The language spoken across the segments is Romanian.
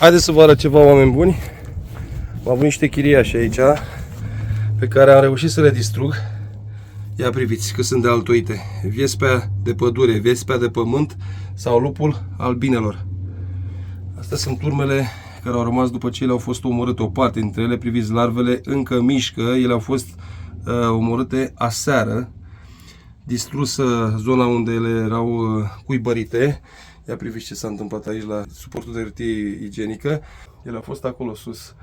Haideți să vă arăt ceva, oameni buni. Am avut niște chiriași aici pe care am reușit să le distrug. Ia priviți că sunt de altoite. Viespea de pădure, viespea de pământ sau lupul albinelor. Astea sunt urmele care au rămas după ce ele au fost omorâte. O parte dintre ele, priviți, larvele încă mișcă. Ele au fost omorâte aseară. Distrusă zona unde ele erau cuibărite. Ia priviți ce s-a întâmplat aici la suportul de hârtie igienică. Ele au fost acolo sus,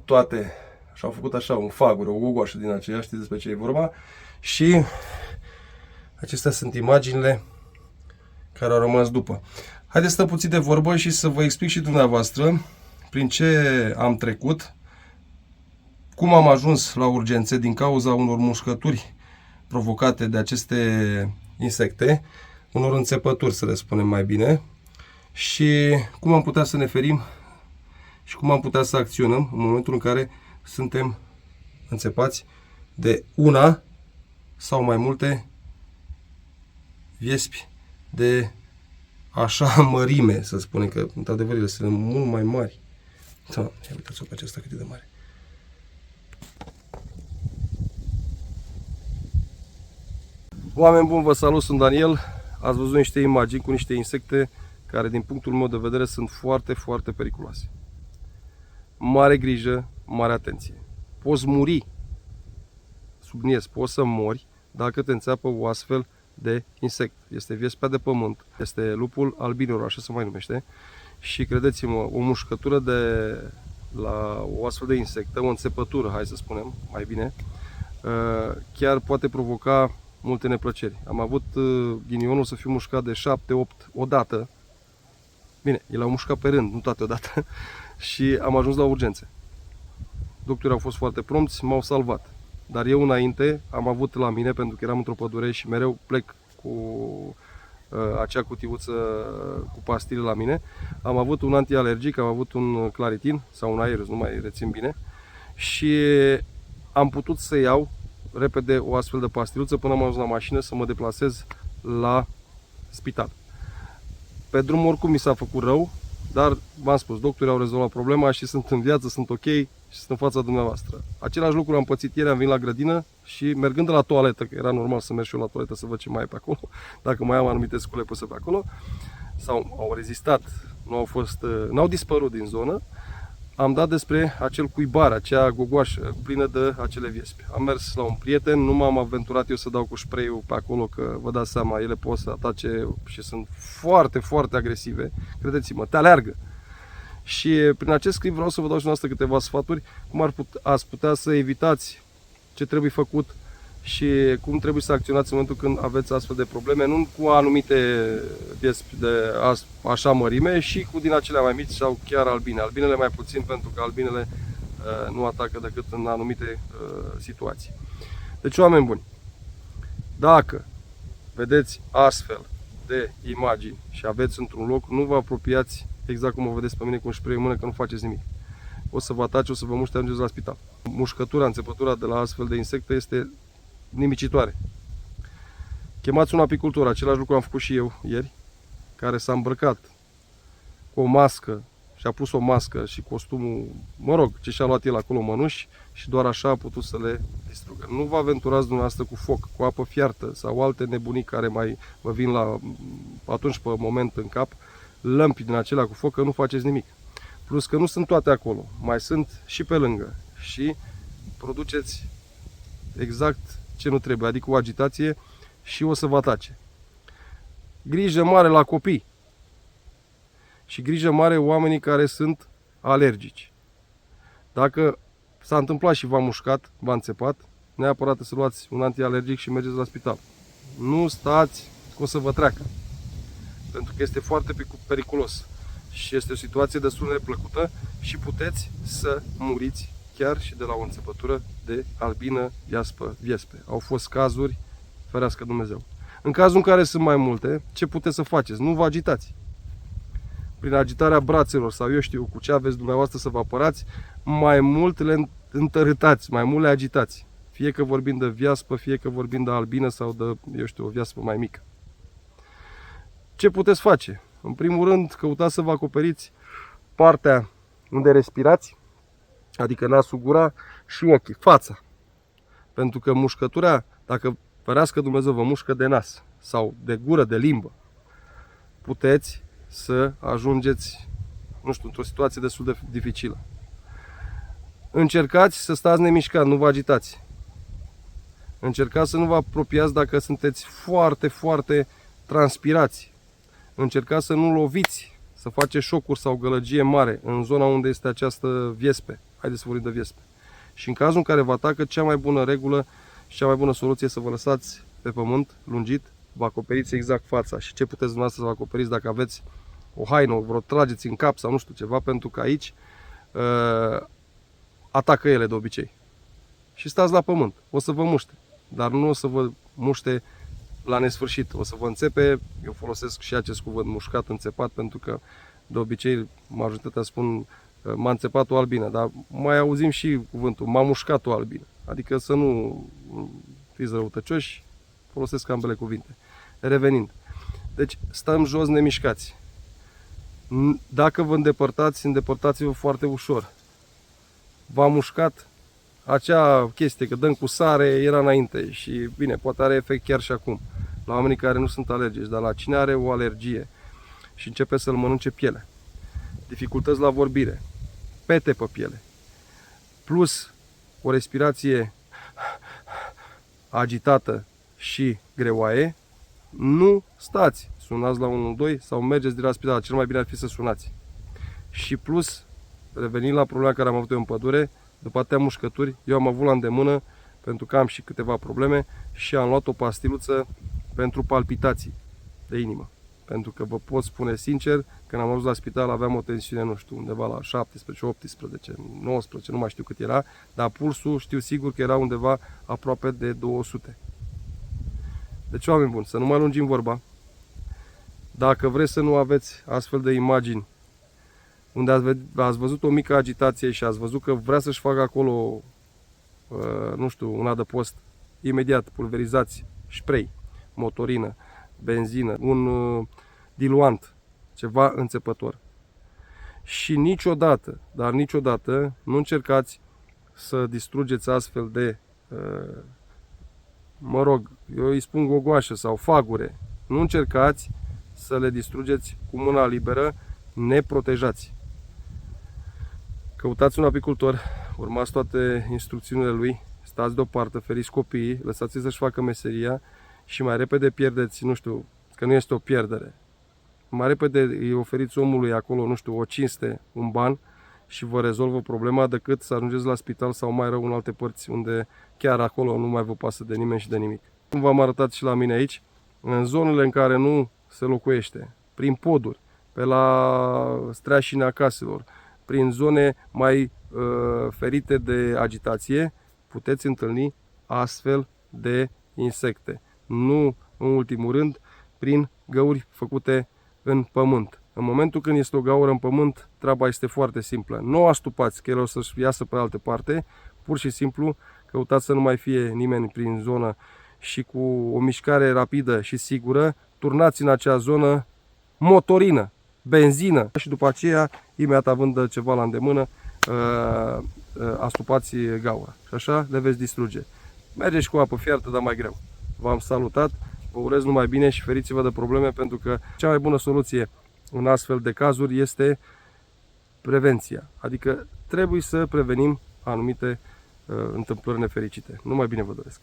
toate, și au făcut așa un fagur, o gogoașă din aceea, știți despre ce e vorba. Și acestea sunt imaginile care au rămas după. Haideți să stăm puțin de vorbă și să vă explic și dumneavoastră prin ce am trecut, cum am ajuns la urgențe din cauza unor mușcături provocate de aceste insecte, unor înțepături, să le spunem mai bine, și cum am putea să ne ferim și cum am putea să acționăm în momentul în care suntem înțepați de una sau mai multe viespi de așa mărime, să spunem, că într-adevăr ele sunt mult mai mari. Ia uitați-o pe aceasta cât e de mare. Oameni buni, vă salut, sunt Daniel. Ați văzut niște imagini cu niște insecte care, din punctul meu de vedere, sunt foarte, foarte periculoase. Mare grijă, mare atenție. Poți muri, subliniez, poți să mori dacă te înțeapă o astfel de insect. Este viespea de pământ, este lupul albinelor, așa se mai numește. Și credeți-mă, o mușcătură de la o astfel de insectă, o înțepătură, hai să spunem, mai bine, chiar poate provoca multe neplăceri. Am avut ghinionul să fiu mușcat de 7-8 odată. Bine, ele au mușcat pe rând, nu toate odată. Și am ajuns la urgențe. Doctorii au fost foarte prompți, m-au salvat. Dar eu înainte am avut la mine, pentru că eram într-o pădure și mereu plec cu acea cutiuță cu pastile la mine, am avut un antialergic, am avut un Claritin sau un Aerius, nu mai rețin bine, și am putut să iau repede o astfel de pastiluță până am ajuns la mașină să mă deplasez la spital. Pe drum oricum mi s-a făcut rău, dar v-am spus, doctorii au rezolvat problema și sunt în viață, sunt ok și sunt în fața dumneavoastră. Același lucru am pățit ieri, am venit la grădină și mergând de la toaletă, că era normal să merg și eu la toaletă să văd ce mai e pe acolo, dacă mai am anumite scule puse pe acolo, sau au rezistat, n-au dispărut din zonă, am dat despre acel cuibar, acea gogoașă plină de acele viespi. Am mers la un prieten, nu m-am aventurat eu să dau cu spray-ul pe acolo, că vă dați seama, ele pot să atace și sunt foarte, foarte agresive. Credeți-mă, te aleargă. Și prin acest clip vreau să vă dau și noastră câteva sfaturi, cum ați putea să evitați ce trebuie făcut și cum trebuie să acționați în momentul când aveți astfel de probleme, nu cu anumite viespi de așa mărime și cu din acelea mai mici sau chiar albine. Albinele mai puțin, pentru că albinele nu atacă decât în anumite situații. Deci, oameni buni, dacă vedeți astfel de imagini și aveți într-un loc, nu vă apropiați exact cum o vedeți pe mine cu un spray în mână, că nu faceți nimic. O să vă atace, o să vă muște, ajungeți la spital. Mușcătura, înțepătura de la astfel de insecte este nimicitoare. Chemați un apicultor, același lucru am făcut și eu ieri, care s-a îmbrăcat cu o mască și a pus o mască și costumul, mă rog, ce și-a luat el acolo, mănuși, și doar așa a putut să le distrugă. Nu vă aventurați dumneavoastră cu foc, cu apă fiartă sau alte nebunii care mai vă vin atunci pe moment în cap, lămpi din acelea cu foc, că nu faceți nimic. Plus că nu sunt toate acolo, mai sunt și pe lângă și produceți exact ce nu trebuie, adică o agitație și o să vă atace. Grijă mare la copii și grijă mare oamenii care sunt alergici. Dacă s-a întâmplat și v-a mușcat, v-a înțepat, neapărat să luați un antialergic și mergeți la spital. Nu stați că o să vă treacă, pentru că este foarte periculos și este o situație destul de neplăcută și puteți să muriți chiar și de la o înțepătură de albină, viespe. Au fost cazuri, ferească Dumnezeu. În cazul în care sunt mai multe, ce puteți să faceți? Nu vă agitați. Prin agitarea brațelor sau eu știu cu ce aveți dumneavoastră să vă apărați, mai mult le întărâtați, mai mult le agitați. Fie că vorbim de viaspă, fie că vorbim de albină sau de, eu știu, o viaspă mai mică. Ce puteți face? În primul rând, căutați să vă acoperiți partea unde respirați, adică nasul, gura și ochii, fața. Pentru că mușcătura, dacă ferească Dumnezeu vă mușcă de nas sau de gură, de limbă, puteți să ajungeți, nu știu, într-o situație destul de dificilă. Încercați să stați nemișcat, nu vă agitați. Încercați să nu vă apropiați dacă sunteți foarte, foarte transpirați. Încercați să nu loviți, să faceți șocuri sau gălăgie mare în zona unde este această viespe. Haideți să vorbim de viespe. Și în cazul în care vă atacă, cea mai bună regulă și cea mai bună soluție să vă lăsați pe pământ lungit, vă acoperiți exact fața. Și ce puteți dumneavoastră să vă acoperiți dacă aveți o haină, vreo trageți în cap sau nu știu ceva, pentru că aici atacă ele de obicei. Și stați la pământ, o să vă muște, dar nu o să vă muște la nesfârșit, o să vă înțepe. Eu folosesc și acest cuvânt, mușcat, înțepat, pentru că de obicei majoritatea spun m-a înțepat o albină, dar mai auzim și cuvântul m-a mușcat o albină. Adică să nu fiți răutăcioși, folosesc ambele cuvinte. Revenind, deci stăm jos nemișcați. Dacă vă îndepărtați, îndepărtați-vă foarte ușor. V-a mușcat acea chestie că dăm cu sare, era înainte și bine, poate are efect chiar și acum la oamenii care nu sunt alergici, dar la cine are o alergie și începe să-l mănânce piele, dificultăți la vorbire, pete pe piele, plus o respirație agitată și greoaie, nu stați, sunați la 112 sau mergeți direct la spital, cel mai bine ar fi să sunați. Și plus, revenind la problema care am avut eu în pădure, după atâtea mușcături, eu am avut la îndemână, pentru că am și câteva probleme, și am luat o pastiluță pentru palpitații de inimă. Pentru că vă pot spune sincer, când am ajuns la spital aveam o tensiune, nu știu, undeva la 17, 18, 19, nu mai știu cât era, dar pulsul știu sigur că era undeva aproape de 200. Deci, oameni buni, să nu mai lungim vorba. Dacă vreți să nu aveți astfel de imagini unde ați văzut o mică agitație și ați văzut că vrea să-și facă acolo, nu știu, un adăpost, imediat pulverizați spray, motorină, benzină, un diluant, ceva înțepător. Și niciodată, dar niciodată, nu încercați să distrugeți astfel de, mă rog, eu îi spun gogoașă sau fagure. Nu încercați să le distrugeți cu mâna liberă, neprotejați. Căutați un apicultor, urmați toate instrucțiunile lui, stați deoparte, feriți copiii, lăsați-i să-și facă meseria și mai repede pierdeți, nu știu, că nu este o pierdere. Mai repede îi oferiți omului acolo, nu știu, o cinste, un ban și vă rezolvă problema decât să ajungeți la spital sau mai rău în alte părți unde chiar acolo nu mai vă pasă de nimeni și de nimic. Cum v-am arătat și la mine aici, în zonele în care nu se locuiește, prin poduri, pe la streașina caselor, prin zone mai ferite de agitație, puteți întâlni astfel de insecte. Nu în ultimul rând prin găuri făcute în pământ. În momentul când este o gaură în pământ, treaba este foarte simplă. Nu o astupați că el o să-și iasă pe altă parte, pur și simplu căutați să nu mai fie nimeni prin zonă și cu o mișcare rapidă și sigură, turnați în acea zonă motorină, benzină și după aceea, imediat având ceva la îndemână, astupați gaura. Și așa le veți distruge. Mergeți cu apă fiartă, dar mai greu. V-am salutat, vă urez numai bine și feriți-vă de probleme, pentru că cea mai bună soluție în astfel de cazuri este prevenția. Adică trebuie să prevenim anumite întâmplări nefericite. Numai bine vă doresc!